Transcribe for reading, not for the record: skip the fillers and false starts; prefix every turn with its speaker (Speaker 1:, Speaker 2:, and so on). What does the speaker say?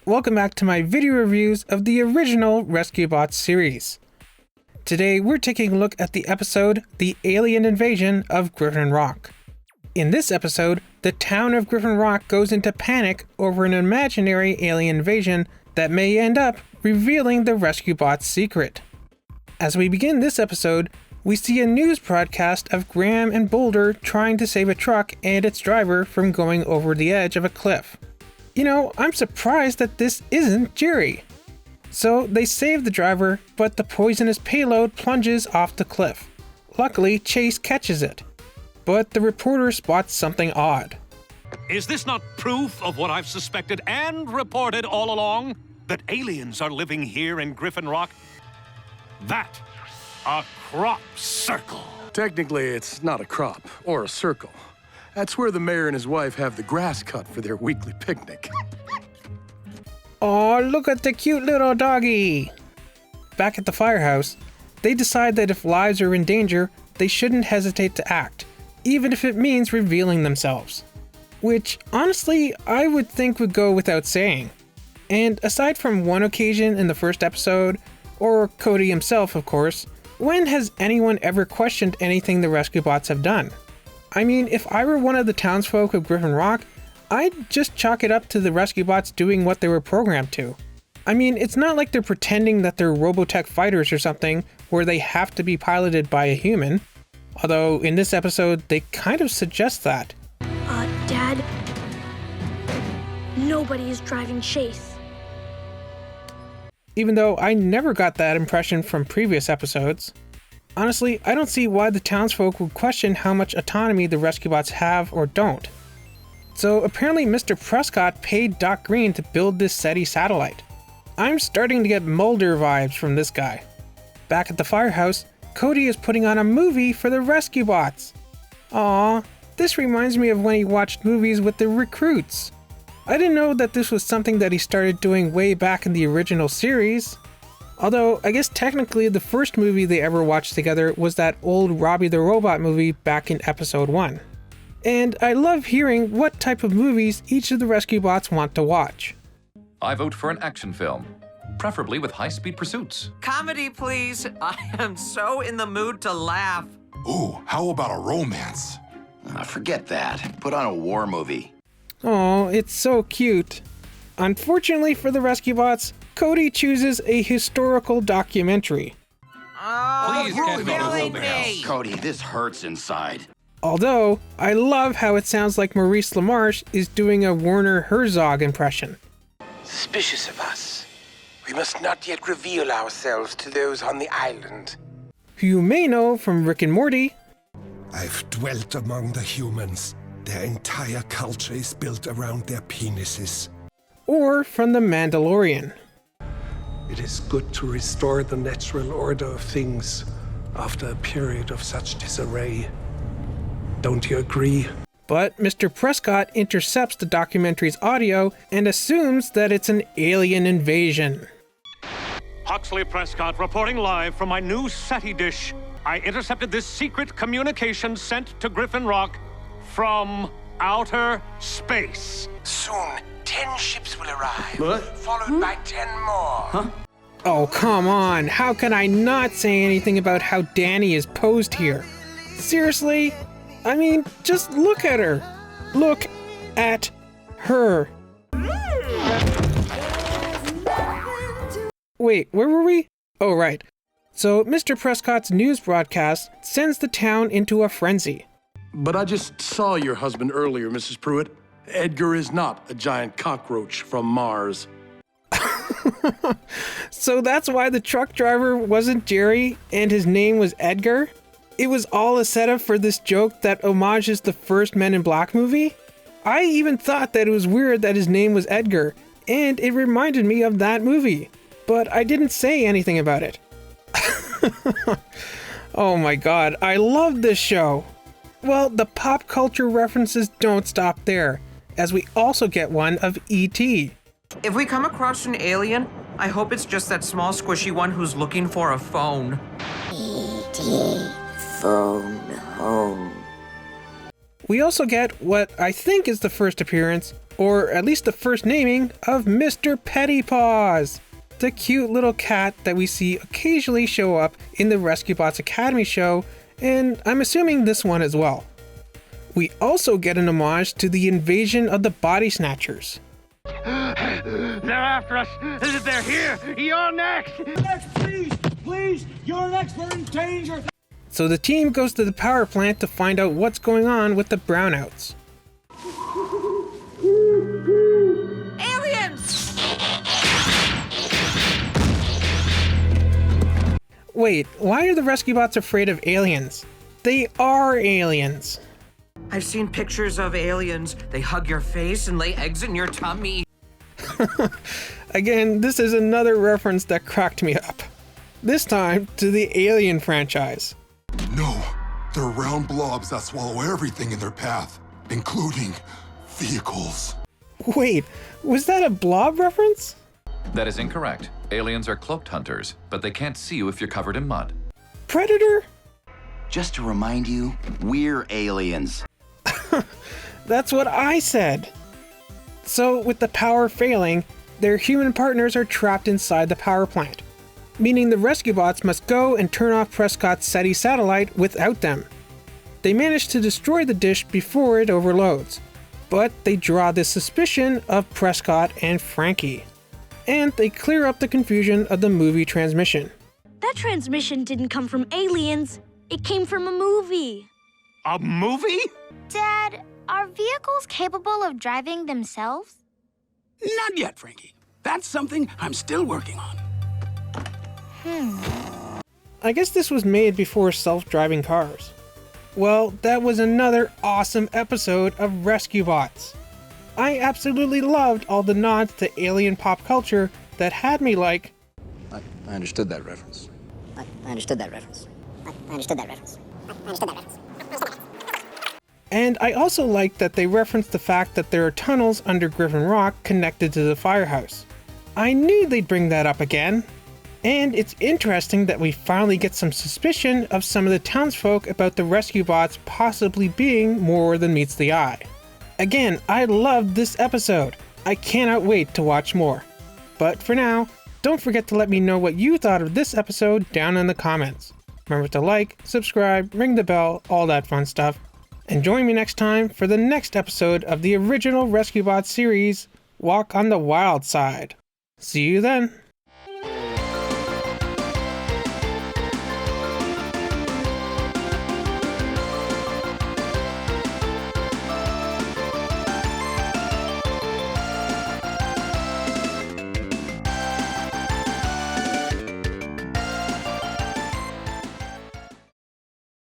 Speaker 1: welcome back to my video reviews of the original Rescue Bots series. Today we're taking a look at the episode The Alien Invasion of Griffin Rock. In this episode, the town of Griffin Rock goes into panic over an imaginary alien invasion that may end up revealing the Rescue Bots' secret. As we begin this episode, we see a news broadcast of Graham and Boulder trying to save a truck and its driver from going over the edge of a cliff. You know, I'm surprised that this isn't Jerry. So they save the driver, but the poisonous payload plunges off the cliff. Luckily, Chase catches it. But the reporter spots something odd.
Speaker 2: Is this not proof of what I've suspected and reported all along? That aliens are living here in Griffin Rock? That, a crop circle.
Speaker 3: Technically, it's not a crop or a circle. That's where the mayor and his wife have the grass cut for their weekly picnic.
Speaker 1: Aw, look at the cute little doggy! Back at the firehouse, they decide that if lives are in danger, they shouldn't hesitate to act, even if it means revealing themselves. Which, honestly, I would think would go without saying. And aside from one occasion in the first episode, or Cody himself, of course, when has anyone ever questioned anything the Rescue Bots have done? I mean, if I were one of the townsfolk of Griffin Rock, I'd just chalk it up to the Rescue Bots doing what they were programmed to. I mean, it's not like they're pretending that they're Robotech fighters or something, where they have to be piloted by a human. Although, in this episode, they kind of suggest that.
Speaker 4: Dad? Nobody is driving Chase.
Speaker 1: Even though I never got that impression from previous episodes. Honestly, I don't see why the townsfolk would question how much autonomy the Rescue Bots have or don't. So apparently Mr. Prescott paid Doc Green to build this SETI satellite. I'm starting to get Mulder vibes from this guy. Back at the firehouse, Cody is putting on a movie for the Rescue Bots. Aww, this reminds me of when he watched movies with the recruits. I didn't know that this was something that he started doing way back in the original series. Although, I guess technically the first movie they ever watched together was that old Robbie the Robot movie back in episode 1. And I love hearing what type of movies each of the Rescue Bots want to watch.
Speaker 5: I vote for an action film, preferably with high-speed pursuits.
Speaker 6: Comedy, please. I am so in the mood to laugh.
Speaker 7: Ooh, how about a romance?
Speaker 8: Forget that. Put on a war movie.
Speaker 1: Oh, it's so cute. Unfortunately for the Rescue Bots, Cody chooses a historical documentary.
Speaker 6: Oh,
Speaker 5: Please
Speaker 6: you're
Speaker 5: get me to
Speaker 6: killing
Speaker 5: something
Speaker 6: me.
Speaker 8: Cody, this hurts inside.
Speaker 1: Although, I love how it sounds like Maurice LaMarche is doing a Werner Herzog impression.
Speaker 9: Suspicious of us. We must not yet reveal ourselves to those on the island.
Speaker 1: Who you may know from Rick and Morty,
Speaker 7: I've dwelt among the humans. Their entire culture is built around their penises.
Speaker 1: or from The Mandalorian.
Speaker 10: It is good to restore the natural order of things after a period of such disarray. Don't you agree?
Speaker 1: But Mr. Prescott intercepts the documentary's audio and assumes that it's an alien invasion.
Speaker 2: Huxley Prescott reporting live from my new SETI dish. I intercepted this secret communication sent to Griffin Rock from outer space.
Speaker 9: Soon, 10 ships will arrive, followed by 10 more.
Speaker 1: Oh, come on. How can I not say anything about how Danny is posed here? Seriously? I mean, just look at her. Look at her. Wait, where were we? Oh, right. So, Mr. Prescott's news broadcast sends the town into a frenzy.
Speaker 3: But I just saw your husband earlier, Mrs. Pruitt. Edgar is not a giant cockroach from Mars.
Speaker 1: So that's why the truck driver wasn't Jerry and his name was Edgar? It was all a setup for this joke that homages the first Men in Black movie? I even thought that it was weird that his name was Edgar, and it reminded me of that movie. But I didn't say anything about it. Oh my god, I love this show. Well, the pop culture references don't stop there, as we also get one of E.T.
Speaker 6: If we come across an alien, I hope it's just that small squishy one who's looking for a phone.
Speaker 11: E.T. Phone home.
Speaker 1: We also get what I think is the first appearance Or at least the first naming of Mr. Pettypaws, the cute little cat that we see occasionally show up in the Rescue Bots Academy show, and I'm assuming this one as well. We also get an homage to the invasion of the Body Snatchers.
Speaker 2: They're after us. They're here. You're next.
Speaker 12: Next, please. Please. You're next. We're in danger.
Speaker 1: So the team goes to the power plant to find out what's going on with the brownouts.
Speaker 6: Aliens!
Speaker 1: Wait, why are the rescue bots afraid of aliens? They are aliens.
Speaker 6: I've seen pictures of aliens. They hug your face and lay eggs in your tummy.
Speaker 1: Again, this is another reference that cracked me up. This time to the Alien franchise.
Speaker 7: No, they're round blobs that swallow everything in their path, including vehicles.
Speaker 1: Wait, was that a blob reference?
Speaker 5: That is incorrect. Aliens are cloaked hunters, but they can't see you if you're covered in mud.
Speaker 1: Predator?
Speaker 8: Just to remind you, we're aliens.
Speaker 1: That's what I said. So, with the power failing, their human partners are trapped inside the power plant, meaning the rescue bots must go and turn off Prescott's SETI satellite without them. They manage to destroy the dish before it overloads, but they draw the suspicion of Prescott and Frankie. And they clear up the confusion of the movie transmission.
Speaker 4: That transmission didn't come from aliens. It came from a movie.
Speaker 2: A movie?
Speaker 11: Dad, are vehicles capable of driving themselves?
Speaker 12: Not yet, Frankie. That's something I'm still working on.
Speaker 1: I guess this was made before self-driving cars. Well, that was another awesome episode of Rescue Bots. I absolutely loved all the nods to alien pop culture that had me like,
Speaker 3: I understood that reference.
Speaker 11: I understood that reference. I understood that reference. I understood that reference.
Speaker 1: and I also liked that they referenced the fact that there are tunnels under Griffin Rock connected to the firehouse. I knew they'd bring that up again. And it's interesting that we finally get some suspicion of some of the townsfolk about the rescue bots possibly being more than meets the eye. Again, I loved this episode. I cannot wait to watch more. But for now, don't forget to let me know what you thought of this episode down in the comments. Remember to like, subscribe, ring the bell, all that fun stuff. And join me next time for the next episode of the original Rescue Bots series, Walk on the Wild Side. See you then.